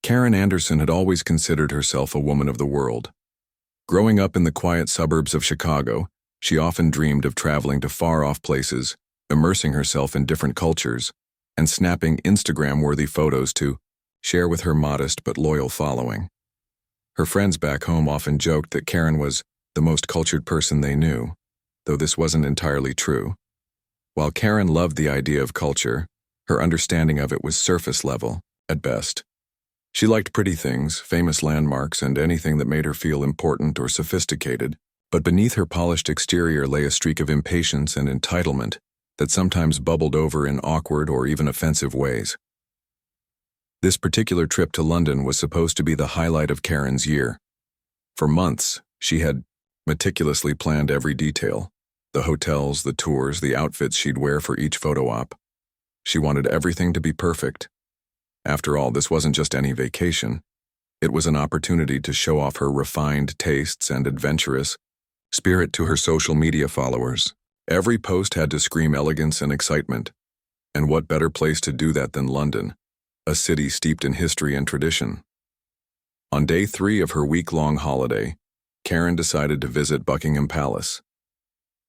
Karen Anderson had always considered herself a woman of the world. Growing up in the quiet suburbs of Chicago, she often dreamed of traveling to far-off places, immersing herself in different cultures, and snapping Instagram-worthy photos to share with her modest but loyal following. Her friends back home often joked that Karen was the most cultured person they knew, though this wasn't entirely true. While Karen loved the idea of culture, her understanding of it was surface level, at best. She liked pretty things, famous landmarks, and anything that made her feel important or sophisticated, but beneath her polished exterior lay a streak of impatience and entitlement that sometimes bubbled over in awkward or even offensive ways. This particular trip to London was supposed to be the highlight of Karen's year. For months, she had meticulously planned every detail: the hotels, the tours, the outfits she'd wear for each photo op. She wanted everything to be perfect. After all, this wasn't just any vacation. It was an opportunity to show off her refined tastes and adventurous spirit to her social media followers. Every post had to scream elegance and excitement. And what better place to do that than London, a city steeped in history and tradition? On day 3 of her week-long holiday, Karen decided to visit Buckingham Palace.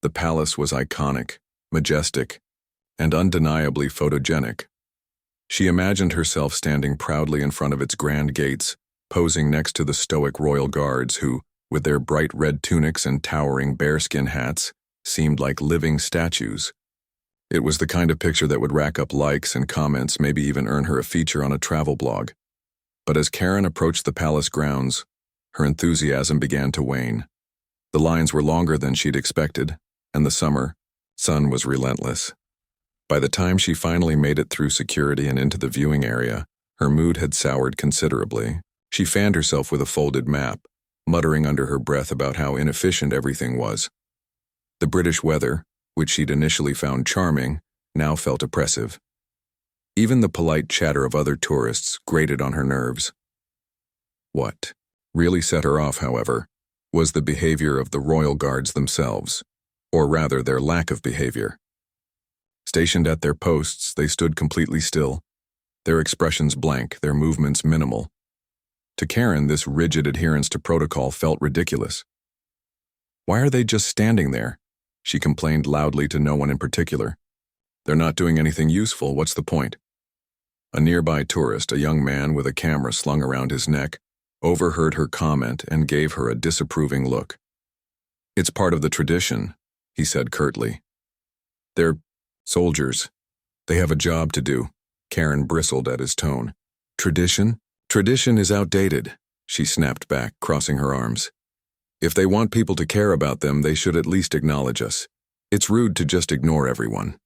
The palace was iconic, majestic, and undeniably photogenic. She imagined herself standing proudly in front of its grand gates, posing next to the stoic royal guards who, with their bright red tunics and towering bearskin hats, seemed like living statues. It was the kind of picture that would rack up likes and comments, maybe even earn her a feature on a travel blog. But as Karen approached the palace grounds, her enthusiasm began to wane. The lines were longer than she'd expected, and the summer sun was relentless. By the time she finally made it through security and into the viewing area, her mood had soured considerably. She fanned herself with a folded map, muttering under her breath about how inefficient everything was. The British weather, which she'd initially found charming, now felt oppressive. Even the polite chatter of other tourists grated on her nerves. What really set her off, however, was the behavior of the royal guards themselves, or rather their lack of behavior. Stationed at their posts, they stood completely still, their expressions blank, their movements minimal. To Karen, this rigid adherence to protocol felt ridiculous. "Why are they just standing there?" she complained loudly to no one in particular. "They're not doing anything useful, what's the point?" A nearby tourist, a young man with a camera slung around his neck, overheard her comment and gave her a disapproving look. "It's part of the tradition," he said curtly. "They're soldiers. They have a job to do." Karen bristled at his tone. "Tradition? Tradition is outdated," she snapped back, crossing her arms. "If they want people to care about them, they should at least acknowledge us. It's rude to just ignore everyone."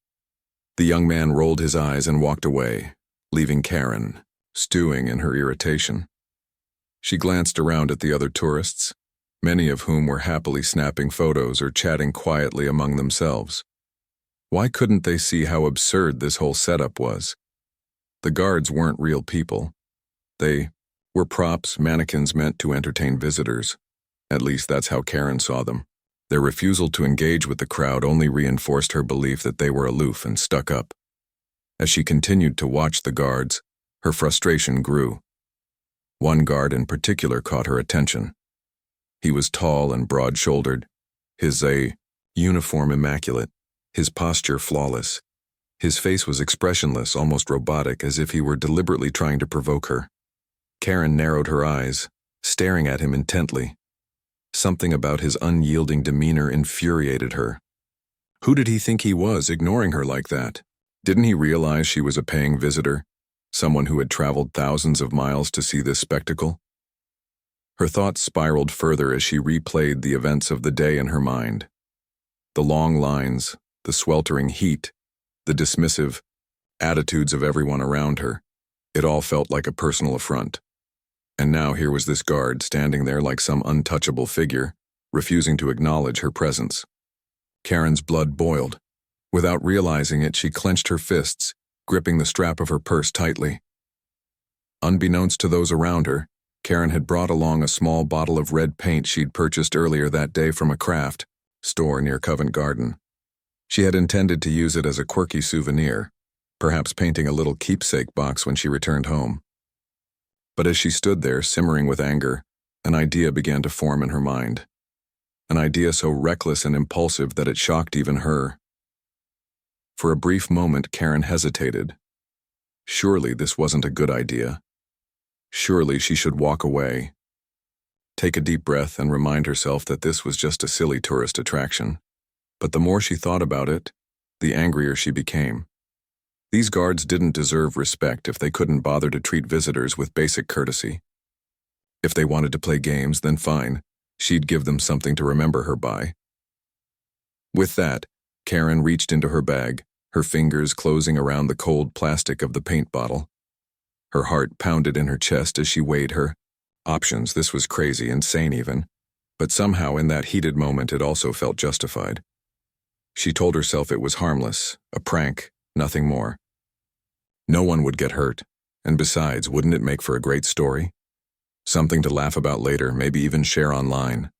The young man rolled his eyes and walked away, leaving Karen stewing in her irritation. She glanced around at the other tourists, many of whom were happily snapping photos or chatting quietly among themselves. Why couldn't they see how absurd this whole setup was? The guards weren't real people. They were props, mannequins meant to entertain visitors. At least that's how Karen saw them. Their refusal to engage with the crowd only reinforced her belief that they were aloof and stuck up. As she continued to watch the guards, her frustration grew. One guard in particular caught her attention. He was tall and broad-shouldered, his uniform immaculate, his posture flawless. His face was expressionless, almost robotic, as if he were deliberately trying to provoke her. Karen narrowed her eyes, staring at him intently. Something about his unyielding demeanor infuriated her. Who did he think he was, ignoring her like that? Didn't he realize she was a paying visitor, someone who had traveled thousands of miles to see this spectacle? Her thoughts spiraled further as she replayed the events of the day in her mind. The long lines, the sweltering heat, the dismissive attitudes of everyone around her. It all felt like a personal affront. And now here was this guard standing there like some untouchable figure, refusing to acknowledge her presence. Karen's blood boiled. Without realizing it, she clenched her fists, gripping the strap of her purse tightly. Unbeknownst to those around her, Karen had brought along a small bottle of red paint she'd purchased earlier that day from a craft store near Covent Garden. She had intended to use it as a quirky souvenir, perhaps painting a little keepsake box when she returned home. But as she stood there, simmering with anger, an idea began to form in her mind. An idea so reckless and impulsive that it shocked even her. For a brief moment, Karen hesitated. Surely this wasn't a good idea. Surely she should walk away. Take a deep breath and remind herself that this was just a silly tourist attraction. But the more she thought about it, the angrier she became. These guards didn't deserve respect if they couldn't bother to treat visitors with basic courtesy. If they wanted to play games, then fine. She'd give them something to remember her by. With that, Karen reached into her bag, her fingers closing around the cold plastic of the paint bottle. Her heart pounded in her chest as she weighed her options. This was crazy, insane even. But somehow in that heated moment it also felt justified. She told herself it was harmless, a prank, nothing more. No one would get hurt, and besides, wouldn't it make for a great story? Something to laugh about later, maybe even share online.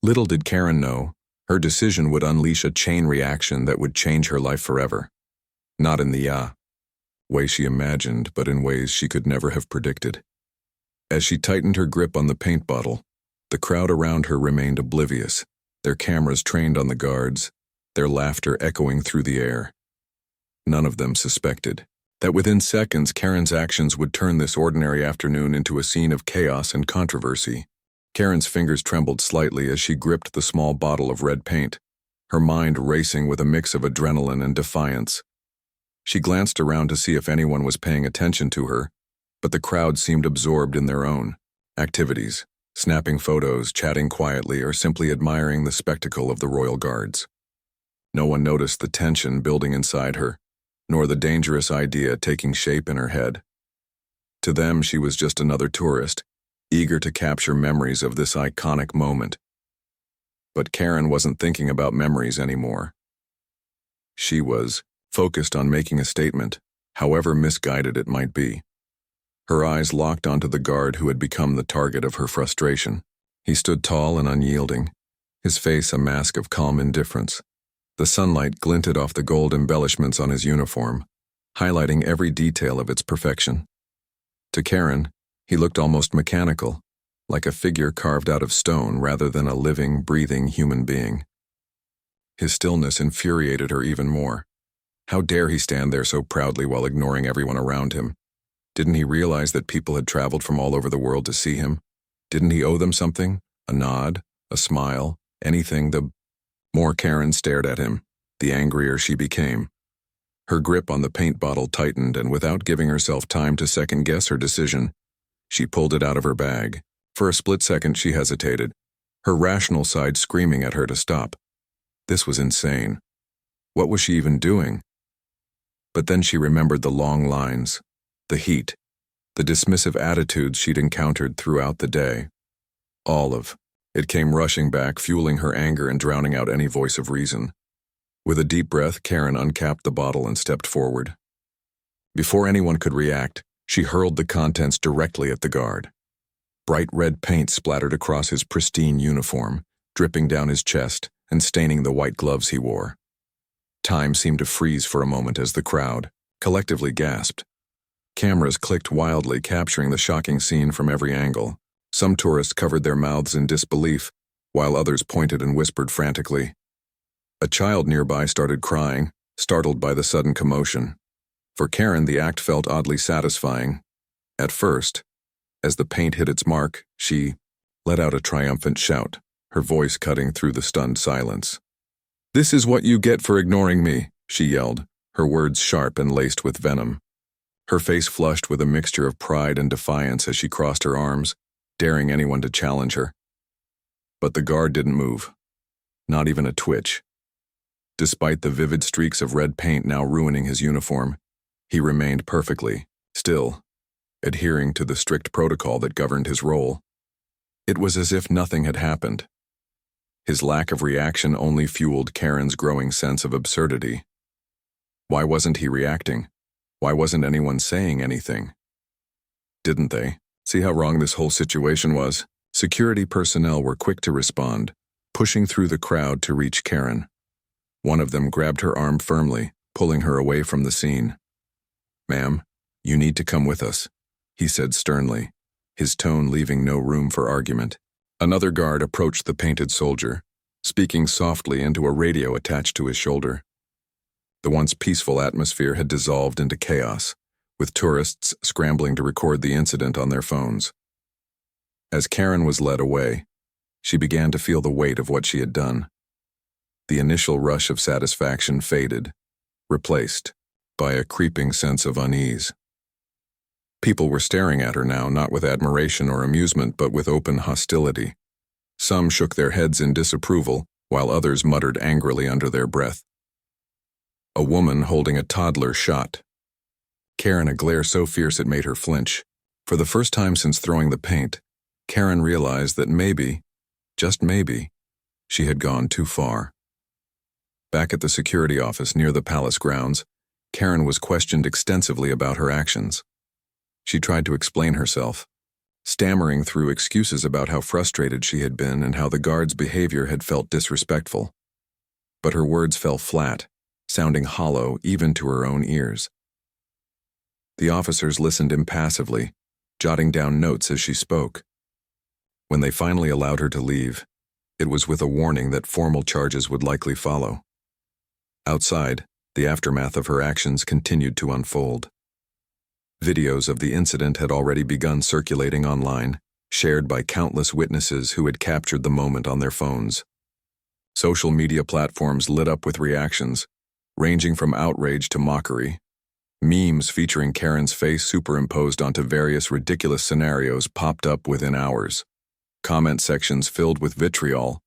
Little did Karen know, her decision would unleash a chain reaction that would change her life forever. Not in the way she imagined, but in ways she could never have predicted. As she tightened her grip on the paint bottle, the crowd around her remained oblivious, their cameras trained on the guards, their laughter echoing through the air. None of them suspected that within seconds Karen's actions would turn this ordinary afternoon into a scene of chaos and controversy. Karen's fingers trembled slightly as she gripped the small bottle of red paint, her mind racing with a mix of adrenaline and defiance. She glanced around to see if anyone was paying attention to her, but the crowd seemed absorbed in their own activities, snapping photos, chatting quietly, or simply admiring the spectacle of the royal guards. No one noticed the tension building inside her, nor the dangerous idea taking shape in her head. To them, she was just another tourist, eager to capture memories of this iconic moment. But Karen wasn't thinking about memories anymore. She was focused on making a statement, however misguided it might be. Her eyes locked onto the guard who had become the target of her frustration. He stood tall and unyielding, his face a mask of calm indifference. The sunlight glinted off the gold embellishments on his uniform, highlighting every detail of its perfection. To Karen, he looked almost mechanical, like a figure carved out of stone rather than a living, breathing human being. His stillness infuriated her even more. How dare he stand there so proudly while ignoring everyone around him? Didn't he realize that people had traveled from all over the world to see him? Didn't he owe them something? A nod? A smile? Anything? The more Karen stared at him, the angrier she became. Her grip on the paint bottle tightened, and without giving herself time to second-guess her decision, she pulled it out of her bag. For a split second she hesitated, her rational side screaming at her to stop. This was insane. What was she even doing? But then she remembered the long lines, the heat, the dismissive attitudes she'd encountered throughout the day. All of it came rushing back, fueling her anger and drowning out any voice of reason. With a deep breath, Karen uncapped the bottle and stepped forward. Before anyone could react, she hurled the contents directly at the guard. Bright red paint splattered across his pristine uniform, dripping down his chest and staining the white gloves he wore. Time seemed to freeze for a moment as the crowd collectively gasped. Cameras clicked wildly, capturing the shocking scene from every angle. Some tourists covered their mouths in disbelief, while others pointed and whispered frantically. A child nearby started crying, startled by the sudden commotion. For Karen, the act felt oddly satisfying. At first, as the paint hit its mark, she let out a triumphant shout, her voice cutting through the stunned silence. "This is what you get for ignoring me," she yelled, her words sharp and laced with venom. Her face flushed with a mixture of pride and defiance as she crossed her arms, daring anyone to challenge her. But the guard didn't move. Not even a twitch. Despite the vivid streaks of red paint now ruining his uniform, he remained perfectly still, adhering to the strict protocol that governed his role. It was as if nothing had happened. His lack of reaction only fueled Karen's growing sense of absurdity. Why wasn't he reacting? Why wasn't anyone saying anything? Didn't they see how wrong this whole situation was? Security personnel were quick to respond, pushing through the crowd to reach Karen. One of them grabbed her arm firmly, pulling her away from the scene. "Ma'am, you need to come with us," he said sternly, his tone leaving no room for argument. Another guard approached the painted soldier, speaking softly into a radio attached to his shoulder. The once peaceful atmosphere had dissolved into chaos, with tourists scrambling to record the incident on their phones. As Karen was led away, she began to feel the weight of what she had done. The initial rush of satisfaction faded, replaced by a creeping sense of unease. People were staring at her now, not with admiration or amusement, but with open hostility. Some shook their heads in disapproval, while others muttered angrily under their breath. A woman holding a toddler shot Karen a glare so fierce it made her flinch. For the first time since throwing the paint, Karen realized that maybe, just maybe, she had gone too far. Back at the security office near the palace grounds, Karen was questioned extensively about her actions. She tried to explain herself, stammering through excuses about how frustrated she had been and how the guard's behavior had felt disrespectful. But her words fell flat, sounding hollow even to her own ears. The officers listened impassively, jotting down notes as she spoke. When they finally allowed her to leave, it was with a warning that formal charges would likely follow. Outside, the aftermath of her actions continued to unfold. Videos of the incident had already begun circulating online, shared by countless witnesses who had captured the moment on their phones. Social media platforms lit up with reactions, ranging from outrage to mockery. Memes featuring Karen's face superimposed onto various ridiculous scenarios popped up within hours. Comment sections filled with vitriol,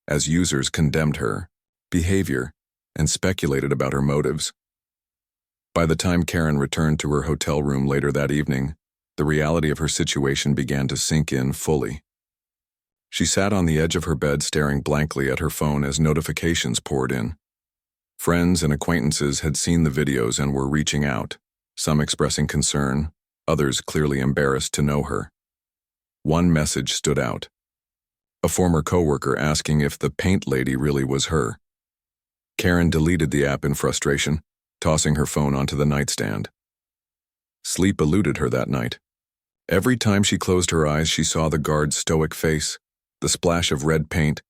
as users condemned her behavior and speculated about her motives. By the time Karen returned to her hotel room later that evening, the reality of her situation began to sink in fully. She sat on the edge of her bed staring blankly at her phone as notifications poured in. Friends and acquaintances had seen the videos and were reaching out, some expressing concern, others clearly embarrassed to know her. One message stood out. A former coworker asking if the paint lady really was her. Karen deleted the app in frustration, tossing her phone onto the nightstand. Sleep eluded her that night. Every time she closed her eyes, she saw the guard's stoic face, the splash of red paint,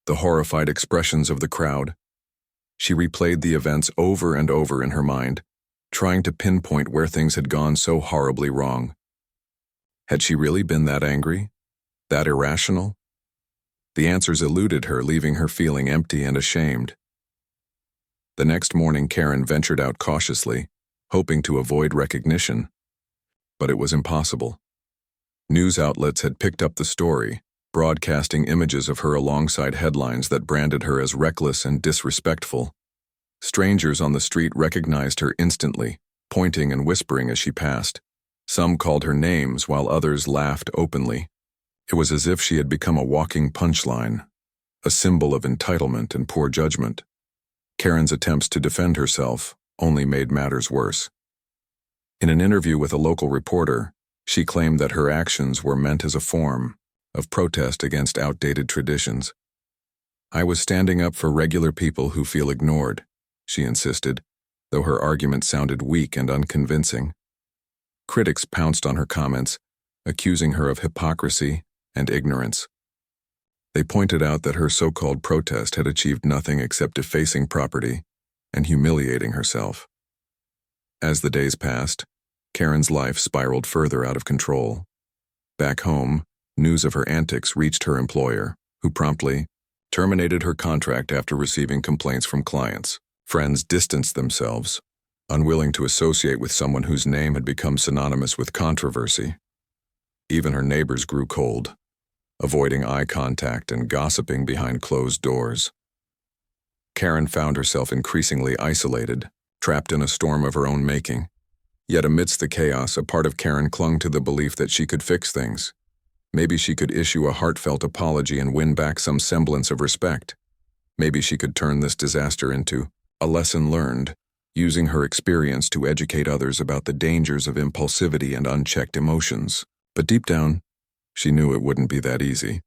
the horrified expressions of the crowd. She replayed the events over and over in her mind, trying to pinpoint where things had gone so horribly wrong. Had she really been that angry? That irrational? The answers eluded her, leaving her feeling empty and ashamed. The next morning, Karen ventured out cautiously, hoping to avoid recognition. But it was impossible. News outlets had picked up the story, broadcasting images of her alongside headlines that branded her as reckless and disrespectful. Strangers on the street recognized her instantly, pointing and whispering as she passed. Some called her names while others laughed openly. It was as if she had become a walking punchline, a symbol of entitlement and poor judgment. Karen's attempts to defend herself only made matters worse. In an interview with a local reporter, she claimed that her actions were meant as a form of protest against outdated traditions. "I was standing up for regular people who feel ignored," she insisted, though her argument sounded weak and unconvincing. Critics pounced on her comments, accusing her of hypocrisy and ignorance. They pointed out that her so-called protest had achieved nothing except defacing property and humiliating herself. As the days passed, Karen's life spiraled further out of control. Back home, news of her antics reached her employer, who promptly terminated her contract after receiving complaints from clients. Friends distanced themselves, unwilling to associate with someone whose name had become synonymous with controversy. Even her neighbors grew cold, avoiding eye contact and gossiping behind closed doors. Karen found herself increasingly isolated, trapped in a storm of her own making. Yet amidst the chaos, a part of Karen clung to the belief that she could fix things. Maybe she could issue a heartfelt apology and win back some semblance of respect. Maybe she could turn this disaster into a lesson learned, using her experience to educate others about the dangers of impulsivity and unchecked emotions. But deep down, she knew it wouldn't be that easy.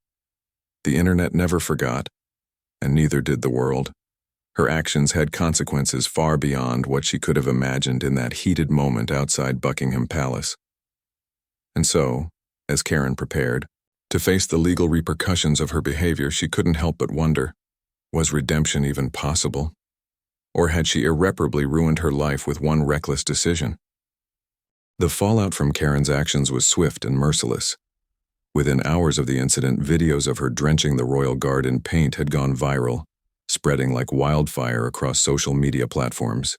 The internet never forgot, and neither did the world. Her actions had consequences far beyond what she could have imagined in that heated moment outside Buckingham Palace. And so, as Karen prepared to face the legal repercussions of her behavior, she couldn't help but wonder, was redemption even possible? Or had she irreparably ruined her life with one reckless decision? The fallout from Karen's actions was swift and merciless. Within hours of the incident, videos of her drenching the royal guard in paint had gone viral, spreading like wildfire across social media platforms.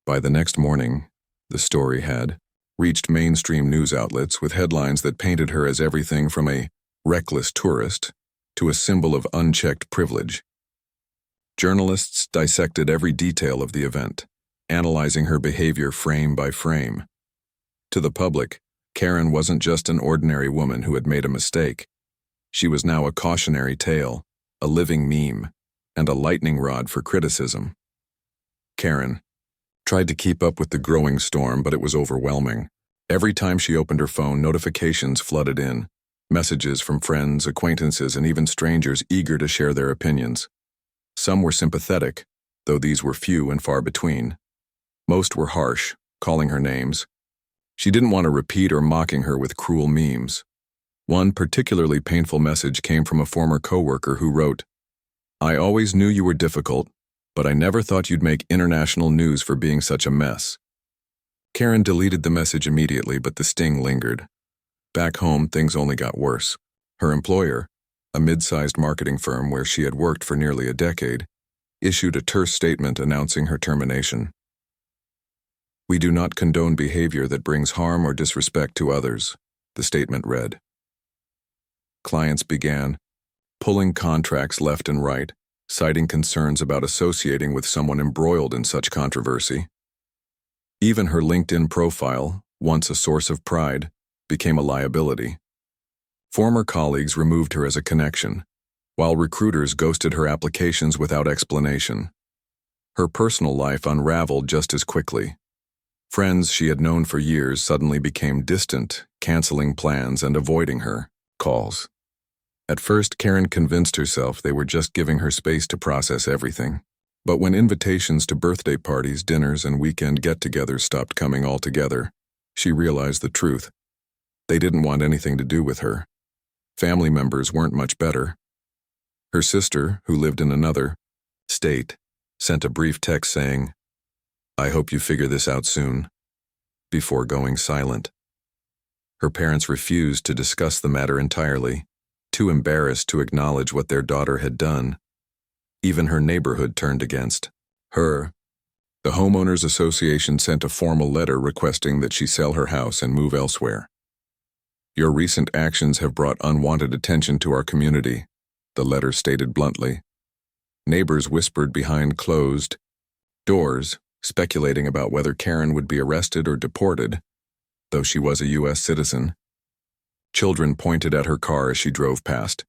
By the next morning, the story had reached mainstream news outlets with headlines that painted her as everything from a reckless tourist to a symbol of unchecked privilege. Journalists dissected every detail of the event, analyzing her behavior frame by frame. To the public, Karen wasn't just an ordinary woman who had made a mistake. She was now a cautionary tale, a living meme, and a lightning rod for criticism. Karen tried to keep up with the growing storm, but it was overwhelming. Every time she opened her phone, notifications flooded in, messages from friends, acquaintances, and even strangers eager to share their opinions. Some were sympathetic, though these were few and far between. Most were harsh, calling her names. She didn't want to repeat or mocking her with cruel memes. One particularly painful message came from a former coworker who wrote, "I always knew you were difficult, but I never thought you'd make international news for being such a mess." Karen deleted the message immediately, but the sting lingered. Back home, things only got worse. Her employer, a mid-sized marketing firm where she had worked for nearly a decade, issued a terse statement announcing her termination. "We do not condone behavior that brings harm or disrespect to others," the statement read. Clients began pulling contracts left and right, citing concerns about associating with someone embroiled in such controversy. Even her LinkedIn profile, once a source of pride, became a liability. Former colleagues removed her as a connection, while recruiters ghosted her applications without explanation. Her personal life unraveled just as quickly. Friends she had known for years suddenly became distant, canceling plans and avoiding her calls. At first, Karen convinced herself they were just giving her space to process everything. But when invitations to birthday parties, dinners, and weekend get-togethers stopped coming altogether, she realized the truth. They didn't want anything to do with her. Family members weren't much better. Her sister, who lived in another state, sent a brief text saying, "I hope you figure this out soon," before going silent. Her parents refused to discuss the matter entirely, too embarrassed to acknowledge what their daughter had done. Even her neighborhood turned against her. The Homeowners Association sent a formal letter requesting that she sell her house and move elsewhere. "Your recent actions have brought unwanted attention to our community," the letter stated bluntly. Neighbors whispered behind closed doors, speculating about whether Karen would be arrested or deported, though she was a U.S. citizen. Children pointed at her car as she drove past,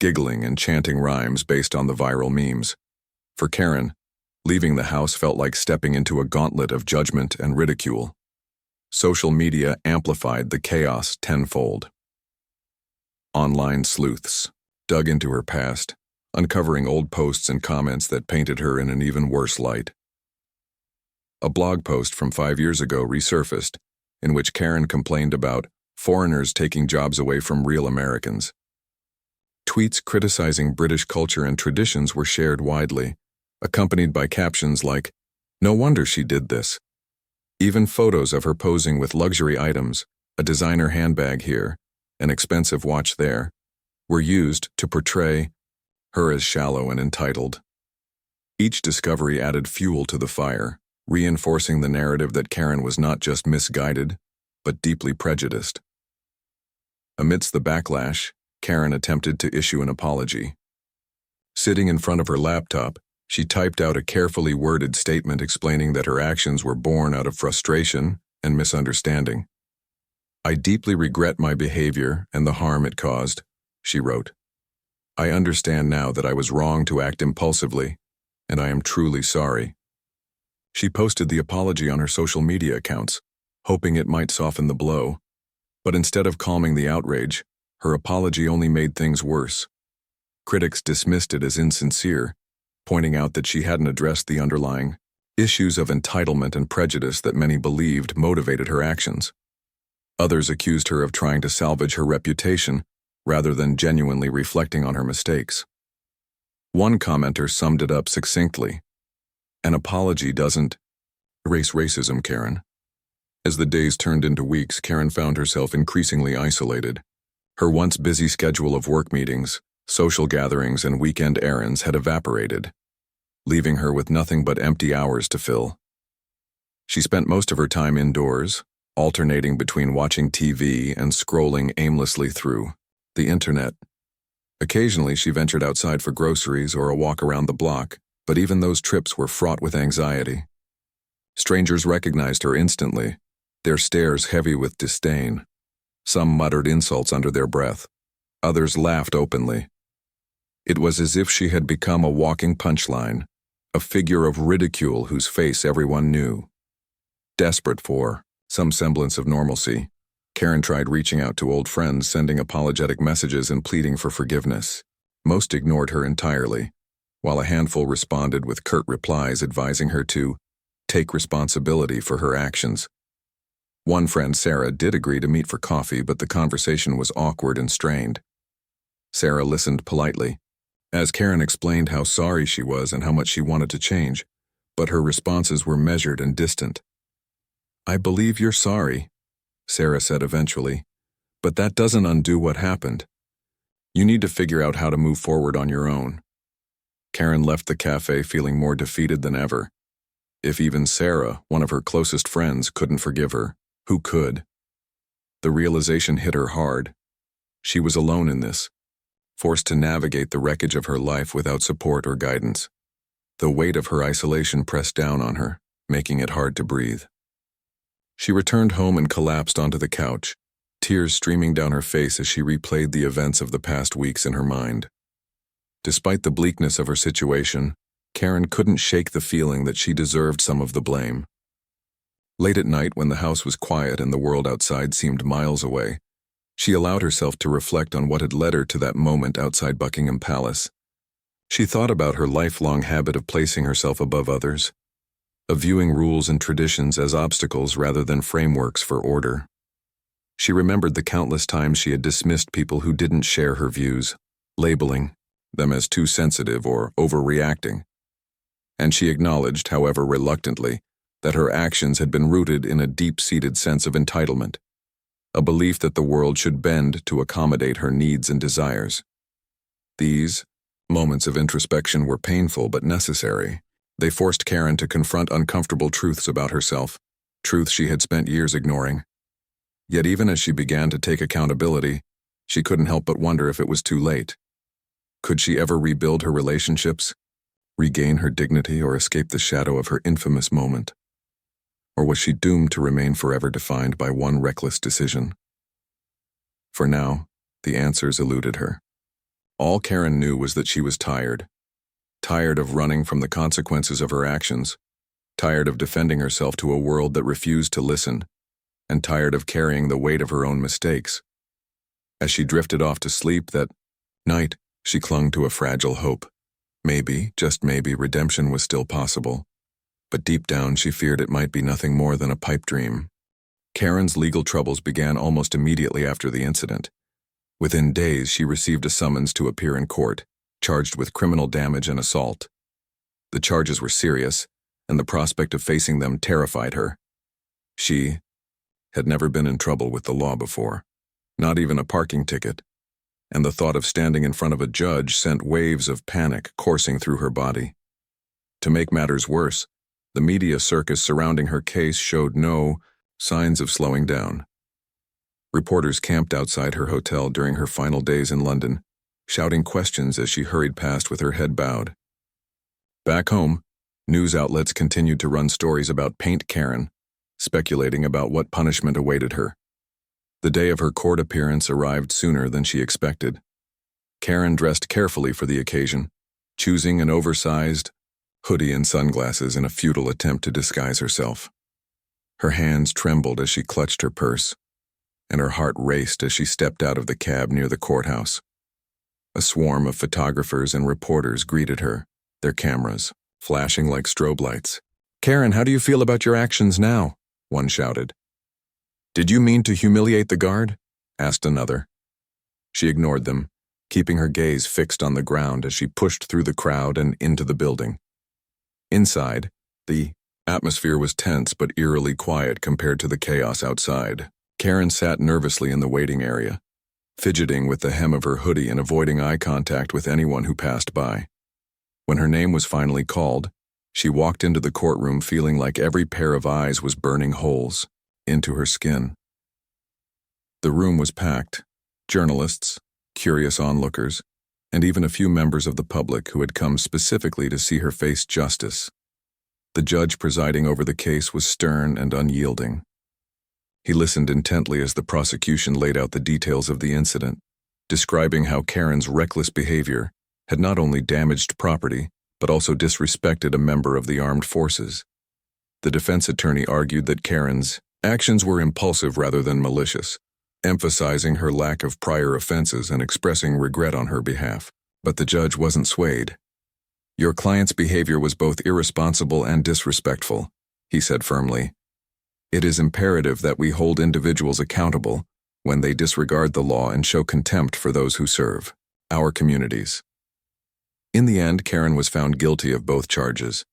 giggling and chanting rhymes based on the viral memes. For Karen, leaving the house felt like stepping into a gauntlet of judgment and ridicule. Social media amplified the chaos tenfold. Online sleuths dug into her past, uncovering old posts and comments that painted her in an even worse light. A blog post from 5 years ago resurfaced, in which Karen complained about foreigners taking jobs away from real Americans. Tweets criticizing British culture and traditions were shared widely, accompanied by captions like, "No wonder she did this." Even photos of her posing with luxury items, a designer handbag here, an expensive watch there, were used to portray her as shallow and entitled. Each discovery added fuel to the fire, reinforcing the narrative that Karen was not just misguided, but deeply prejudiced. Amidst the backlash, Karen attempted to issue an apology. Sitting in front of her laptop, she typed out a carefully worded statement explaining that her actions were born out of frustration and misunderstanding. "I deeply regret my behavior and the harm it caused," she wrote. "I understand now that I was wrong to act impulsively, and I am truly sorry." She posted the apology on her social media accounts, hoping it might soften the blow. But instead of calming the outrage, her apology only made things worse. Critics dismissed it as insincere, pointing out that she hadn't addressed the underlying issues of entitlement and prejudice that many believed motivated her actions. Others accused her of trying to salvage her reputation rather than genuinely reflecting on her mistakes. One commenter summed it up succinctly: "An apology doesn't erase racism, Karen." As the days turned into weeks, Karen found herself increasingly isolated. Her once busy schedule of work meetings, social gatherings, and weekend errands had evaporated, leaving her with nothing but empty hours to fill. She spent most of her time indoors, alternating between watching TV and scrolling aimlessly through the internet. Occasionally, she ventured outside for groceries or a walk around the block, but even those trips were fraught with anxiety. Strangers recognized her instantly, their stares heavy with disdain. Some muttered insults under their breath. Others laughed openly. It was as if she had become a walking punchline, a figure of ridicule whose face everyone knew. Desperate for some semblance of normalcy, Karen tried reaching out to old friends, sending apologetic messages and pleading for forgiveness. Most ignored her entirely, while a handful responded with curt replies advising her to take responsibility for her actions. One friend, Sarah, did agree to meet for coffee, but the conversation was awkward and strained. Sarah listened politely, as Karen explained how sorry she was and how much she wanted to change, but her responses were measured and distant. "I believe you're sorry," Sarah said eventually, "but that doesn't undo what happened. You need to figure out how to move forward on your own." Karen left the cafe feeling more defeated than ever. If even Sarah, one of her closest friends, couldn't forgive her, who could? The realization hit her hard. She was alone in this, forced to navigate the wreckage of her life without support or guidance. The weight of her isolation pressed down on her, making it hard to breathe. She returned home and collapsed onto the couch, tears streaming down her face as she replayed the events of the past weeks in her mind. Despite the bleakness of her situation, Karen couldn't shake the feeling that she deserved some of the blame. Late at night, when the house was quiet and the world outside seemed miles away, she allowed herself to reflect on what had led her to that moment outside Buckingham Palace. She thought about her lifelong habit of placing herself above others, of viewing rules and traditions as obstacles rather than frameworks for order. She remembered the countless times she had dismissed people who didn't share her views, labeling them as too sensitive or overreacting. And she acknowledged, however reluctantly, that her actions had been rooted in a deep-seated sense of entitlement, a belief that the world should bend to accommodate her needs and desires. These moments of introspection were painful but necessary. They forced Karen to confront uncomfortable truths about herself, truths she had spent years ignoring. Yet even as she began to take accountability, she couldn't help but wonder if it was too late. Could she ever rebuild her relationships, regain her dignity, or escape the shadow of her infamous moment? Or was she doomed to remain forever defined by one reckless decision? For now, the answers eluded her. All Karen knew was that she was tired. Tired of running from the consequences of her actions, tired of defending herself to a world that refused to listen, and tired of carrying the weight of her own mistakes. As she drifted off to sleep that night, she clung to a fragile hope. Maybe, just maybe, redemption was still possible. But deep down she feared it might be nothing more than a pipe dream. Karen's legal troubles began almost immediately after the incident. Within days, she received a summons to appear in court, charged with criminal damage and assault. The charges were serious, and the prospect of facing them terrified her. She had never been in trouble with the law before, not even a parking ticket, and the thought of standing in front of a judge sent waves of panic coursing through her body. To make matters worse, the media circus surrounding her case showed no signs of slowing down. Reporters camped outside her hotel during her final days in London, shouting questions as she hurried past with her head bowed. Back home, news outlets continued to run stories about Paint Karen, speculating about what punishment awaited her. The day of her court appearance arrived sooner than she expected. Karen dressed carefully for the occasion, choosing an oversized hoodie and sunglasses in a futile attempt to disguise herself. Her hands trembled as she clutched her purse, and her heart raced as she stepped out of the cab near the courthouse. A swarm of photographers and reporters greeted her, their cameras flashing like strobe lights. "Karen, how do you feel about your actions now?" one shouted. "Did you mean to humiliate the guard?" asked another. She ignored them, keeping her gaze fixed on the ground as she pushed through the crowd and into the building. Inside, the atmosphere was tense but eerily quiet compared to the chaos outside. Karen sat nervously in the waiting area, fidgeting with the hem of her hoodie and avoiding eye contact with anyone who passed by. When her name was finally called, she walked into the courtroom feeling like every pair of eyes was burning holes into her skin. The room was packed. Journalists, curious onlookers, and even a few members of the public who had come specifically to see her face justice. The judge presiding over the case was stern and unyielding. He listened intently as the prosecution laid out the details of the incident, describing how Karen's reckless behavior had not only damaged property, but also disrespected a member of the armed forces. The defense attorney argued that Karen's actions were impulsive rather than malicious, emphasizing her lack of prior offenses and expressing regret on her behalf. But the judge wasn't swayed. "Your client's behavior was both irresponsible and disrespectful," he said firmly. "It is imperative that we hold individuals accountable when they disregard the law and show contempt for those who serve our communities." In the end, Karen was found guilty of both charges.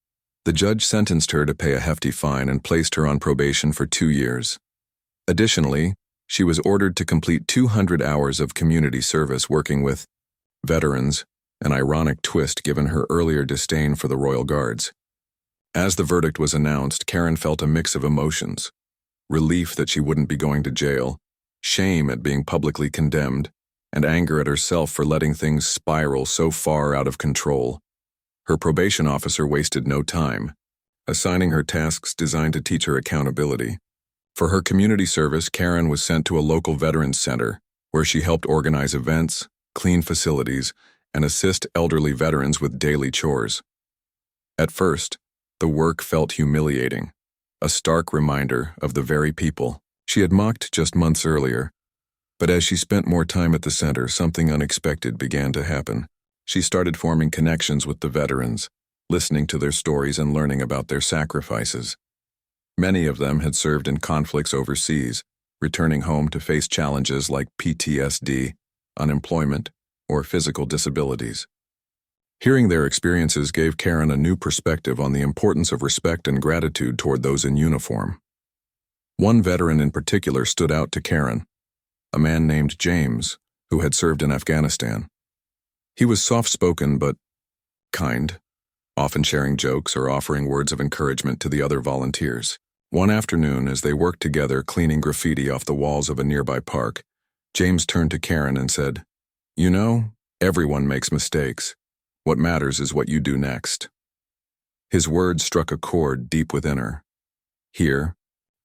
The judge sentenced her to pay a hefty fine and placed her on probation for 2 years. Additionally, she was ordered to complete 200 hours of community service working with veterans, an ironic twist given her earlier disdain for the Royal Guards. As the verdict was announced, Karen felt a mix of emotions: relief that she wouldn't be going to jail, shame at being publicly condemned, and anger at herself for letting things spiral so far out of control. Her probation officer wasted no time, assigning her tasks designed to teach her accountability. For her community service, Karen was sent to a local veterans center, where she helped organize events, clean facilities, and assist elderly veterans with daily chores. At first, the work felt humiliating, a stark reminder of the very people she had mocked just months earlier. But as she spent more time at the center, something unexpected began to happen. She started forming connections with the veterans, listening to their stories and learning about their sacrifices. Many of them had served in conflicts overseas, returning home to face challenges like PTSD, unemployment, or physical disabilities. Hearing their experiences gave Karen a new perspective on the importance of respect and gratitude toward those in uniform. One veteran in particular stood out to Karen, a man named James, who had served in Afghanistan. He was soft-spoken but kind, often sharing jokes or offering words of encouragement to the other volunteers. One afternoon, as they worked together cleaning graffiti off the walls of a nearby park, James turned to Karen and said, "You know, everyone makes mistakes. What matters is what you do next." His words struck a chord deep within her. Here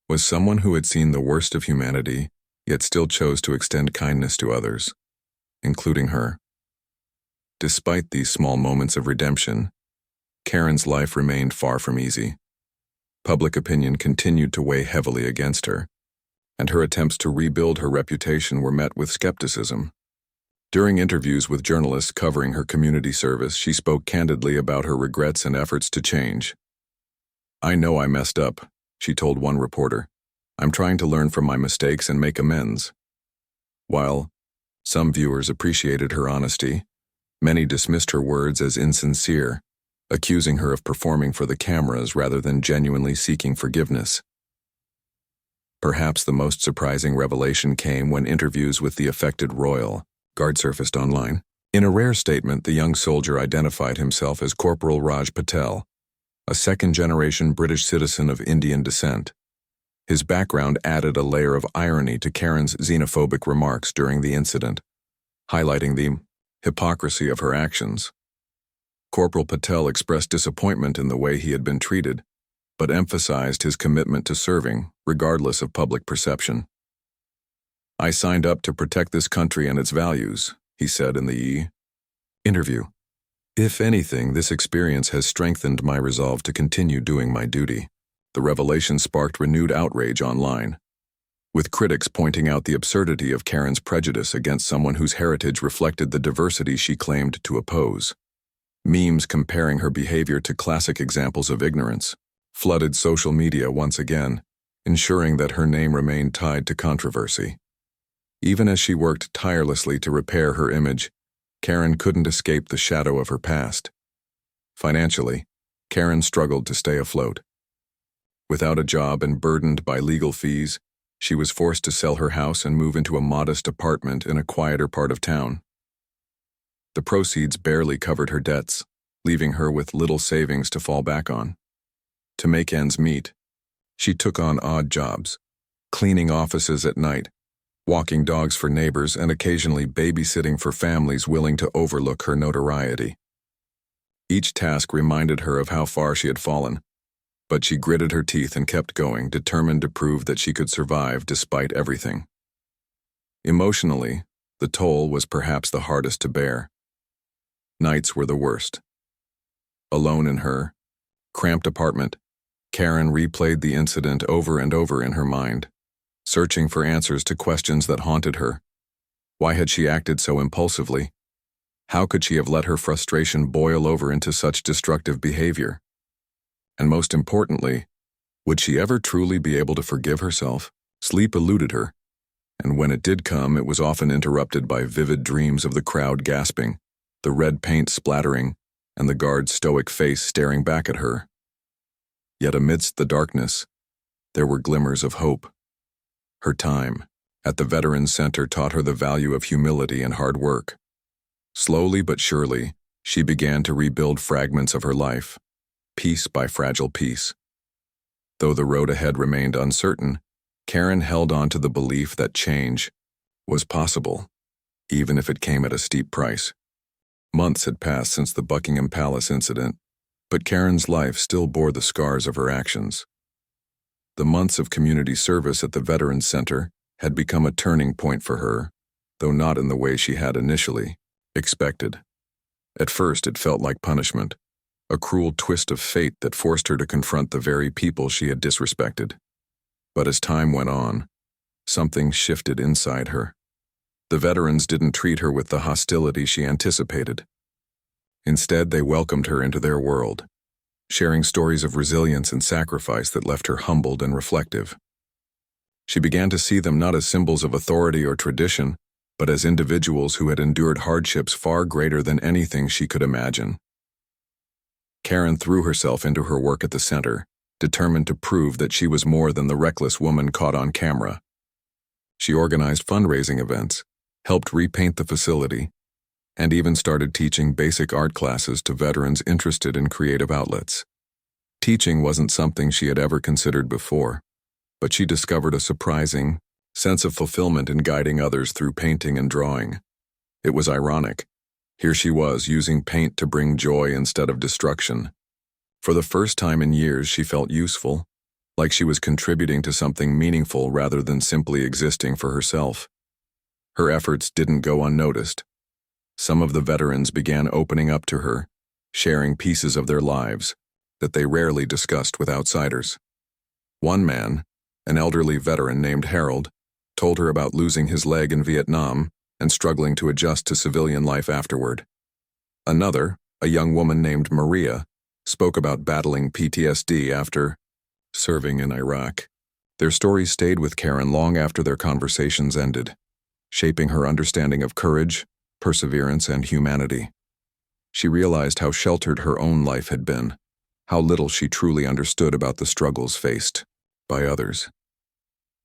was someone who had seen the worst of humanity, yet still chose to extend kindness to others, including her. Despite these small moments of redemption, Karen's life remained far from easy. Public opinion continued to weigh heavily against her, and her attempts to rebuild her reputation were met with skepticism. During interviews with journalists covering her community service, she spoke candidly about her regrets and efforts to change. "I know I messed up," she told one reporter. "I'm trying to learn from my mistakes and make amends." While some viewers appreciated her honesty, many dismissed her words as insincere, accusing her of performing for the cameras rather than genuinely seeking forgiveness. Perhaps the most surprising revelation came when interviews with the affected Royal Guard surfaced online. In a rare statement, the young soldier identified himself as Corporal Raj Patel, a second-generation British citizen of Indian descent. His background added a layer of irony to Karen's xenophobic remarks during the incident, highlighting the hypocrisy of her actions. Corporal Patel expressed disappointment in the way he had been treated, but emphasized his commitment to serving, regardless of public perception. "I signed up to protect this country and its values," he said in the interview. "If anything, this experience has strengthened my resolve to continue doing my duty." The revelation sparked renewed outrage online, with critics pointing out the absurdity of Karen's prejudice against someone whose heritage reflected the diversity she claimed to oppose. Memes comparing her behavior to classic examples of ignorance flooded social media once again, ensuring that her name remained tied to controversy. Even as she worked tirelessly to repair her image, Karen couldn't escape the shadow of her past. Financially, Karen struggled to stay afloat. Without a job and burdened by legal fees, she was forced to sell her house and move into a modest apartment in a quieter part of town. The proceeds barely covered her debts, leaving her with little savings to fall back on. To make ends meet, she took on odd jobs, cleaning offices at night, walking dogs for neighbors, and occasionally babysitting for families willing to overlook her notoriety. Each task reminded her of how far she had fallen, but she gritted her teeth and kept going, determined to prove that she could survive despite everything. Emotionally, the toll was perhaps the hardest to bear. Nights were the worst. Alone in her cramped apartment, Karen replayed the incident over and over in her mind, searching for answers to questions that haunted her. Why had she acted so impulsively? How could she have let her frustration boil over into such destructive behavior? And most importantly, would she ever truly be able to forgive herself? Sleep eluded her, and when it did come, it was often interrupted by vivid dreams of the crowd gasping, the red paint splattering, and the guard's stoic face staring back at her. Yet amidst the darkness, there were glimmers of hope. Her time at the Veterans Center taught her the value of humility and hard work. Slowly but surely, she began to rebuild fragments of her life, piece by fragile piece. Though the road ahead remained uncertain, Karen held on to the belief that change was possible, even if it came at a steep price. Months had passed since the Buckingham Palace incident, but Karen's life still bore the scars of her actions. The months of community service at the Veterans Center had become a turning point for her, though not in the way she had initially expected. At first, it felt like punishment, a cruel twist of fate that forced her to confront the very people she had disrespected. But as time went on, something shifted inside her. The veterans didn't treat her with the hostility she anticipated. Instead, they welcomed her into their world, sharing stories of resilience and sacrifice that left her humbled and reflective. She began to see them not as symbols of authority or tradition, but as individuals who had endured hardships far greater than anything she could imagine. Karen threw herself into her work at the center, determined to prove that she was more than the reckless woman caught on camera. She organized fundraising events, helped repaint the facility, and even started teaching basic art classes to veterans interested in creative outlets. Teaching wasn't something she had ever considered before, but she discovered a surprising sense of fulfillment in guiding others through painting and drawing. It was ironic. Here she was, using paint to bring joy instead of destruction. For the first time in years, she felt useful, like she was contributing to something meaningful rather than simply existing for herself. Her efforts didn't go unnoticed. Some of the veterans began opening up to her, sharing pieces of their lives that they rarely discussed with outsiders. One man, an elderly veteran named Harold, told her about losing his leg in Vietnam and struggling to adjust to civilian life afterward. Another, a young woman named Maria, spoke about battling PTSD after serving in Iraq. Their stories stayed with Karen long after their conversations ended, shaping her understanding of courage, perseverance, and humanity. She realized how sheltered her own life had been, how little she truly understood about the struggles faced by others.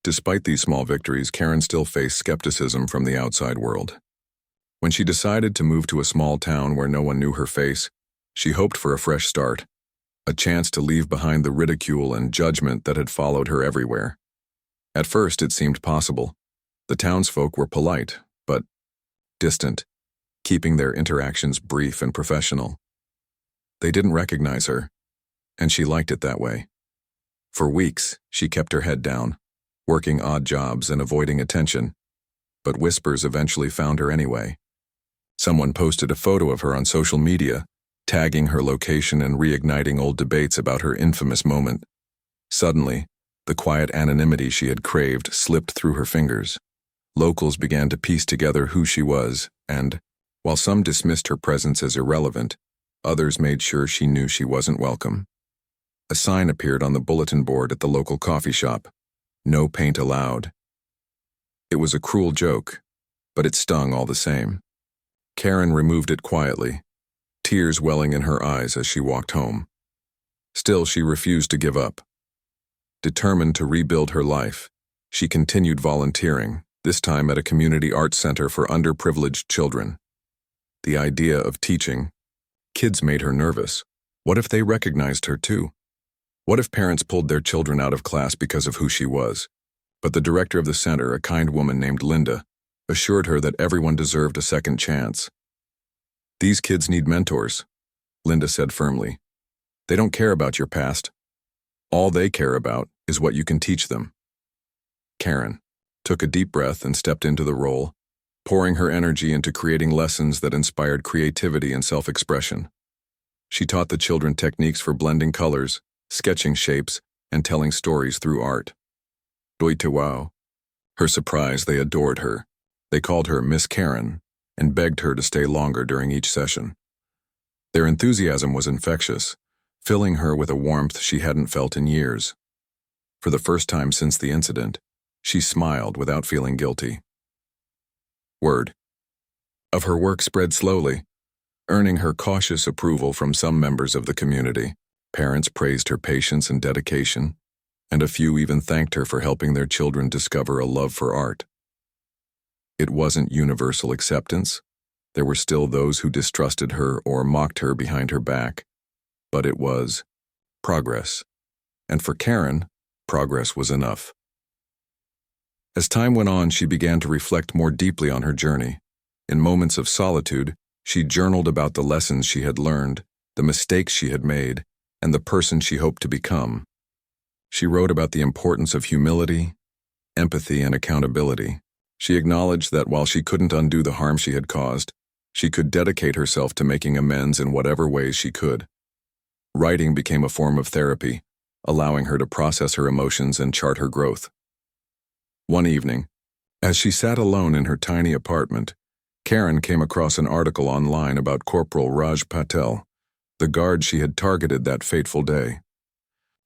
Despite these small victories, Karen still faced skepticism from the outside world. When she decided to move to a small town where no one knew her face, she hoped for a fresh start, a chance to leave behind the ridicule and judgment that had followed her everywhere. At first, it seemed possible. The townsfolk were polite, but distant, keeping their interactions brief and professional. They didn't recognize her, and she liked it that way. For weeks, she kept her head down, working odd jobs and avoiding attention, but whispers eventually found her anyway. Someone posted a photo of her on social media, tagging her location and reigniting old debates about her infamous moment. Suddenly, the quiet anonymity she had craved slipped through her fingers. Locals began to piece together who she was, and, while some dismissed her presence as irrelevant, others made sure she knew she wasn't welcome. A sign appeared on the bulletin board at the local coffee shop. No paint allowed. It was a cruel joke, but it stung all the same. Karen removed it quietly, tears welling in her eyes as she walked home. Still, she refused to give up. Determined to rebuild her life, she continued volunteering, this time at a community arts center for underprivileged children. The idea of teaching kids made her nervous. What if they recognized her too? What if parents pulled their children out of class because of who she was? But the director of the center, a kind woman named Linda, assured her that everyone deserved a second chance. "These kids need mentors," Linda said firmly. "They don't care about your past. All they care about is what you can teach them." Karen took a deep breath and stepped into the role, pouring her energy into creating lessons that inspired creativity and self-expression. She taught the children techniques for blending colors, sketching shapes, and telling stories through art. Doite wow. Her surprise, they adored her. They called her Miss Karen and begged her to stay longer during each session. Their enthusiasm was infectious, filling her with a warmth she hadn't felt in years. For the first time since the incident, she smiled without feeling guilty. Word of her work spread slowly, earning her cautious approval from some members of the community. Parents praised her patience and dedication, and a few even thanked her for helping their children discover a love for art. It wasn't universal acceptance. There were still those who distrusted her or mocked her behind her back. But it was progress. And for Karen, progress was enough. As time went on, she began to reflect more deeply on her journey. In moments of solitude, she journaled about the lessons she had learned, the mistakes she had made, and the person she hoped to become. She wrote about the importance of humility, empathy, and accountability. She acknowledged that while she couldn't undo the harm she had caused, she could dedicate herself to making amends in whatever ways she could. Writing became a form of therapy, allowing her to process her emotions and chart her growth. One evening, as she sat alone in her tiny apartment, Karen came across an article online about Corporal Raj Patel, the guard she had targeted that fateful day.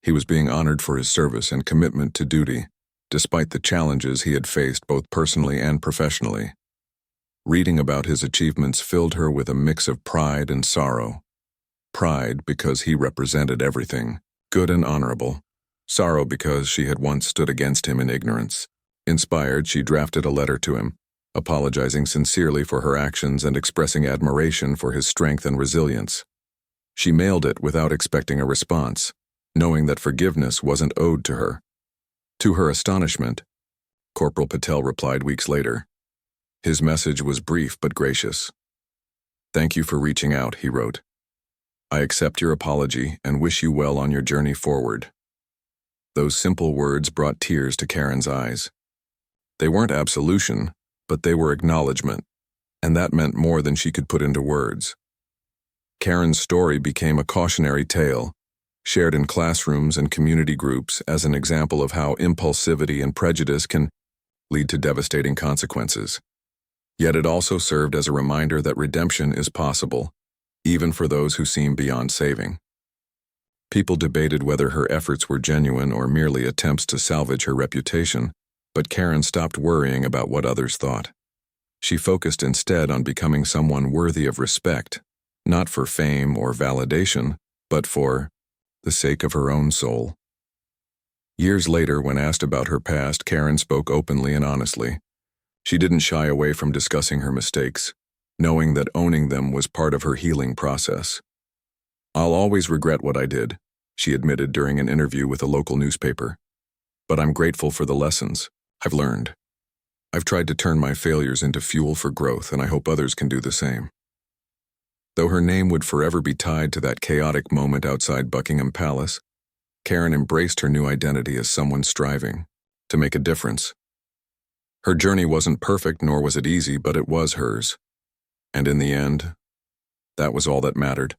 He was being honored for his service and commitment to duty, despite the challenges he had faced both personally and professionally. Reading about his achievements filled her with a mix of pride and sorrow. Pride because he represented everything, good and honorable. Sorrow because she had once stood against him in ignorance. Inspired, she drafted a letter to him, apologizing sincerely for her actions and expressing admiration for his strength and resilience. She mailed it without expecting a response, knowing that forgiveness wasn't owed to her. To her astonishment, Corporal Patel replied weeks later. His message was brief but gracious. "Thank you for reaching out," he wrote. "I accept your apology and wish you well on your journey forward." Those simple words brought tears to Karen's eyes. They weren't absolution, but they were acknowledgement, and that meant more than she could put into words. Karen's story became a cautionary tale, shared in classrooms and community groups as an example of how impulsivity and prejudice can lead to devastating consequences. Yet it also served as a reminder that redemption is possible, even for those who seem beyond saving. People debated whether her efforts were genuine or merely attempts to salvage her reputation, but Karen stopped worrying about what others thought. She focused instead on becoming someone worthy of respect, not for fame or validation, but for the sake of her own soul. Years later, when asked about her past, Karen spoke openly and honestly. She didn't shy away from discussing her mistakes, knowing that owning them was part of her healing process. "I'll always regret what I did," she admitted during an interview with a local newspaper. "But I'm grateful for the lessons I've learned. I've tried to turn my failures into fuel for growth, and I hope others can do the same." Though her name would forever be tied to that chaotic moment outside Buckingham Palace, Karen embraced her new identity as someone striving to make a difference. Her journey wasn't perfect, nor was it easy, but it was hers. And in the end, that was all that mattered.